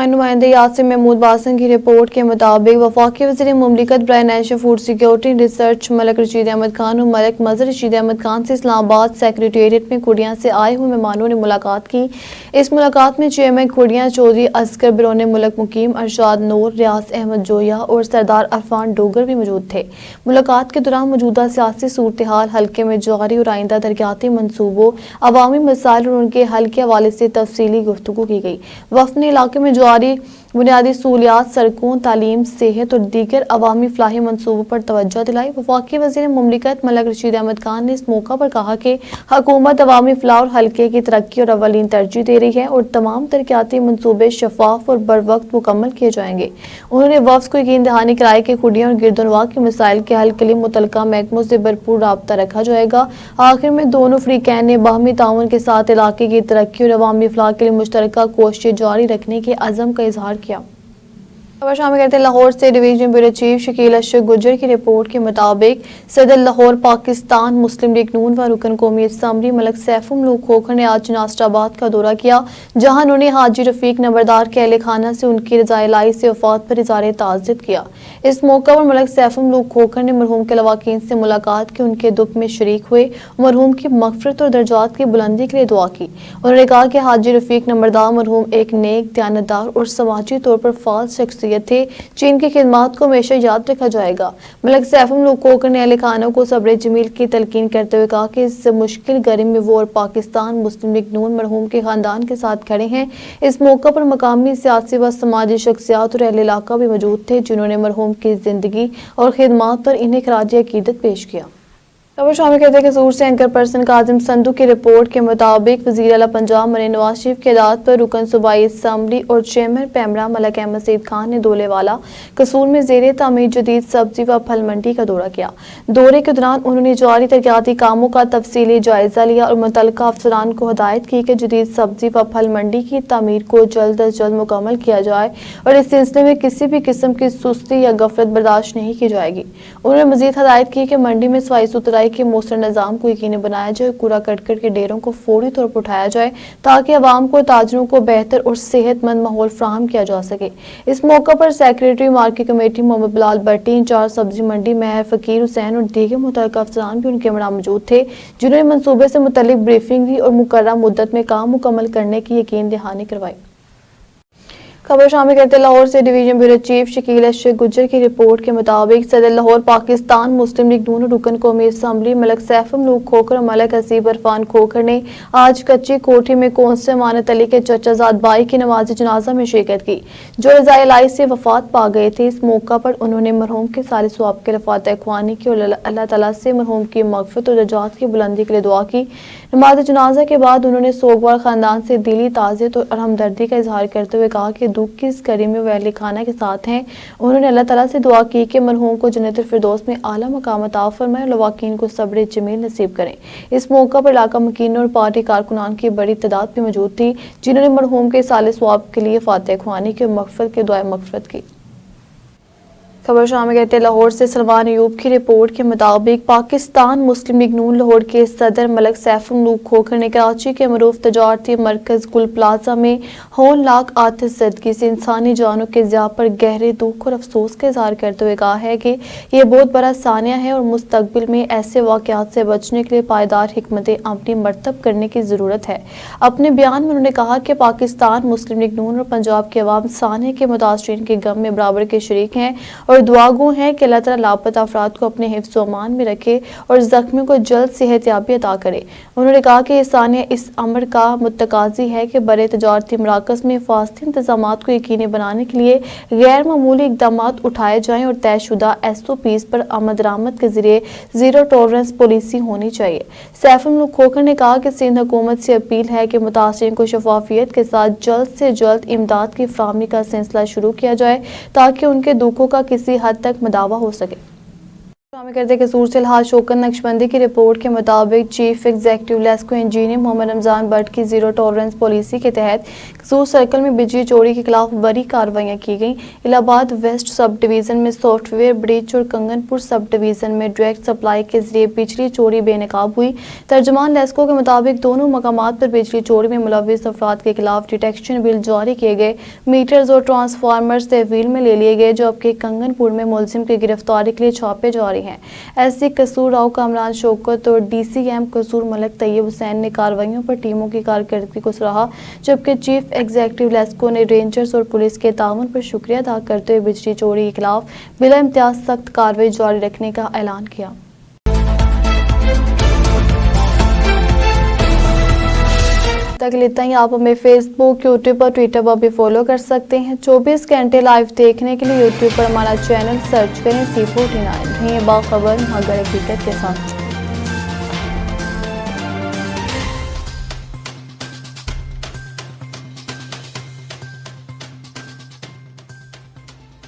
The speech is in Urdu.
نمائندے یاسر محمود باسن کی رپورٹ کے مطابق وفاقی وزیر مملکت برائے نیشنل فوڈ سیکیورٹی ریسرچ ملک رشید احمد خان اور ملک مظہر رشید احمد خان سے اسلام آباد سیکریٹریٹ میں کھوڑیاں سے آئے ہوئے مہمانوں نے ملاقات کی۔ اس ملاقات میں چیئرمین کھوڑیاں چودھری اصغر بیرون ملک مقیم ارشاد نور، ریاض احمد جویا اور سردار عرفان ڈوگر بھی موجود تھے۔ ملاقات کے دوران موجودہ سیاسی صورتحال، حلقے میں جاری اور آئندہ ترقیاتی منصوبوں، عوامی مسائل اور ان کے حل کے حوالے سے تفصیلی گفتگو کی گئی۔ وفد نے علاقے میں جاری بنیادی سہولیات، سڑکوں، تعلیم، صحت اور دیگر عوامی فلاحی منصوبوں پر توجہ دلائی۔ وفاقی وزیر مملکت ملک رشید احمد خان نے اس موقع پر کہا کہ حکومت عوامی فلاح اور حلقے کی ترقی اور اولین ترجیح دے رہی ہے اور تمام ترقیاتی منصوبے شفاف اور بروقت مکمل کیے جائیں گے۔ انہوں نے وفد کو یقین دہانی کرائی کہ کھوڑیاں اور گردنواں کے مسائل کے حل کے لیے متعلقہ محکموں سے بھرپور رابطہ رکھا جائے گا۔ آخر میں دونوں فریقین نے باہمی تعاون کے ساتھ علاقے کی ترقی اور عوامی فلاح کے لیے مشترکہ کوششیں جاری رکھنے کے عزم کا اظہار کیا۔ خبر شامل کرتے ہیں لاہور سے۔ ڈویژن بیورو چیف شکیل اشرف گجر کی رپورٹ کے مطابق صدر لاہور پاکستان مسلم لیگ نون و رکن قومی اسمبلی ملک سیف الملوک کھوکھر نے آج ناسٹ آباد کا دورہ کیا، جہاں انہوں نے حاجی رفیق نمبردار کے اہل خانہ سے ان کی رضائے الہی سے وفات پر اظہار تعزیت کیا۔ اس موقع پر ملک سیف الملوک کھوکھر نے مرحوم کے لواحقین سے ملاقات کی، ان کے دکھ میں شریک ہوئے، مرحوم کی مغفرت اور درجات کی بلندی کے لیے دعا کی۔ انہوں نے کہا کہ حاجی رفیق نمبردار مرحوم ایک نیک، دیانتدار اور سماجی طور پر فعال شخصیت تھے، جن کی خدمات کو ہمیشہ یاد رکھا جائے گا۔ ملک سیف الملوک کھوکھر نے اہل خانہ کو صبر جمیل کی تلقین کرتے ہوئے کہا کہ اس مشکل گھڑی میں وہ اور پاکستان مسلم لیگ نون مرحوم کے خاندان کے ساتھ کھڑے ہیں۔ اس موقع پر مقامی سیاسی و سماجی شخصیات اور اہل علاقہ بھی موجود تھے، جنہوں نے مرحوم کی زندگی اور خدمات پر انہیں خراج عقیدت پیش کیا۔ خبر شامل کرتے ہیں قصور سے۔ اینکر پرسن کاظم سندھو کی رپورٹ کے مطابق وزیر اعلیٰ پنجاب مریم نواز شریف کی ہدایت پر رکن صوبائی اسمبلی اور چیئرمین پیمرا ملک احمد سعید خان نے دولے والا قصور میں زیر تعمیر جدید سبزی و پھل منڈی کا دورہ کیا۔ دورے کے دوران انہوں نے جاری ترقیاتی کاموں کا تفصیلی جائزہ لیا اور متعلقہ افسران کو ہدایت کی کہ جدید سبزی و پھل منڈی کی تعمیر کو جلد از جلد مکمل کیا جائے اور اس سلسلے میں کسی بھی قسم کی سستی یا غفلت برداشت نہیں کی جائے گی۔ انہوں نے مزید ہدایت کی کہ منڈی میں صفائی ستھرائی کے مؤثر نظام کو یقینی بنایا جائے، کوڑا کرکٹ کے ڈھیروں کو فوری طور پر اٹھایا جائے تاکہ عوام کو تاجروں کو بہتر اور صحت مند ماحول فراہم کیا جا سکے۔ اس موقع پر سیکریٹری مارکیٹ کمیٹی محمد بلال بٹی، انچارج سبزی منڈی مہر فقیر حسین اور دیگر متعلقہ افسران بھی ان کے ہمراہ موجود تھے، جنہوں نے منصوبے سے متعلق بریفنگ دی اور مقررہ مدت میں کام مکمل کرنے کی یقین دہانی کروائی۔ خبر شامل کرتے لاہور سے۔ ڈویژن بیورو چیف شکیل اشرف گجر کی رپورٹ کے مطابق صدر لاہور پاکستان مسلم لیگ نون رکن قومی اسمبلی ملک سیف الملوک کھوکھر اور ملک حسیب عرفان کھوکھر نے آج کچی کوٹھی میں کونسل امانت علی کے چچا زاد بھائی کی نماز جنازہ میں شرکت کی، جو رضائے الہی سے وفات پا گئے تھے۔ اس موقع پر انہوں نے مرحوم کے سارے ثواب کے رفعت اخوانی کی اور اللہ تعالیٰ سے مرحوم کی مغفرت اور درجات کی بلندی کے لیے دعا کی۔ نماز جنازہ کے بعد انہوں نے سوگوار خاندان سے دلی تعزیت اور ہمدردی کا اظہار کرتے ہوئے کہا کہ دکھ کی اس گھڑی میں وہ اہل خانہ کے ساتھ ہیں۔ انہوں نے اللہ تعالیٰ سے دعا کی کہ مرحوم کو جنت الفردوس میں اعلیٰ مقام عطا فرمائے اور لواحقین کو صبر جمیل نصیب کریں۔ اس موقع پر علاقہ مکینوں اور پارٹی کارکنان کی بڑی تعداد بھی موجود تھی، جنہوں نے مرحوم کے صالح ثواب کے لیے فاتح اخوانی کی اور مغفرت کے دعائے مغفرت کی۔ خبر شامل کرتے لاہور سے۔ سلمان ایوب کی رپورٹ کے مطابق پاکستان مسلم لیگ نون لاہور کے صدر ملک سیف الملوک کھوکھر نے کراچی کے معروف تجارتی مرکز گل پلازا میں ہولناک آتش زدگی سے انسانی جانوں کے ضیاع پر گہرے دکھ اور افسوس کا اظہار کرتے ہوئے کہا ہے کہ یہ بہت بڑا سانحہ ہے اور مستقبل میں ایسے واقعات سے بچنے کے لیے پائیدار حکمت عملی مرتب کرنے کی ضرورت ہے۔ اپنے بیان میں انہوں نے کہا کہ پاکستان مسلم لیگ نون اور پنجاب کے عوام سانحے کے متاثرین کے غم میں برابر کے شریک ہیں اور دعا گو ہیں کہ اللہ تعالیٰ لاپتہ افراد کو اپنے حفظ و امان میں رکھے اور زخمیوں کو جلد صحت یابی عطا کرے۔ انہوں نے کہا کہ یہ سانحہ اس امر کا متقاضی ہے کہ بڑے تجارتی مراکز میں حفاظتی انتظامات کو یقینی بنانے کے لیے غیر معمولی اقدامات اٹھائے جائیں اور طے شدہ SOPs پر عمل درآمد کے ذریعے زیرو ٹالرنس پالیسی ہونی چاہیے۔ سیف الملوک کھوکھر نے کہا کہ سندھ حکومت سے اپیل ہے کہ متاثرین کو شفافیت کے ساتھ جلد سے جلد امداد کی فراہمی کا سلسلہ شروع کیا جائے تاکہ ان کے دکھوں کا کسی حد تک مداوع ہو سکے۔ شامل کرتے قصور سے الحاظ شوکت نقشبندی کی رپورٹ کے مطابق chief executive LESCO engineer Muhammad Ramzan but کی زیرو ٹالرنس پالیسی کے تحت قصور سرکل میں بجلی چوری کے خلاف بڑی کارروائیاں کی گئیں۔ الہ آباد ویسٹ سب ڈویژن میں سافٹ ویئر بریچ اور کنگن پور سب ڈویژن میں ڈائریکٹ سپلائی کے ذریعے بجلی چوری بے نقاب ہوئی۔ ترجمان لیسکو کے مطابق دونوں مقامات پر بجلی چوری میں ملوث افراد کے خلاف ڈیٹیکشن بل جاری کیے گئے، میٹرز اور ٹرانسفارمرز تحویل میں لے لیے گئے، جبکہ کنگن پور میں ملزم کی گرفتاری کے لیے چھاپے جاری ہیں۔ ایس سی قصور راؤ کامران شوکت اور ڈی سی ایم قصور ملک طیب حسین نے کارروائیوں پر ٹیموں کی کارکردگی کو سراہا، جبکہ چیف ایگزیکٹو لیسکو نے رینجرز اور پولیس کے تعاون پر شکریہ ادا کرتے ہوئے بجلی چوری کے خلاف بلا امتیاز سخت کارروائی جاری رکھنے کا اعلان کیا۔ تک لیتا ہی آپ ہمیں فیس بک، یوٹیوب اور ٹویٹر پر بھی فالو کر سکتے ہیں۔ 24 گھنٹے لائیو دیکھنے کے لیے یوٹیوب پر ہمارا چینل سرچ کریں C49 باخبر مگر حقیقت کے ساتھ۔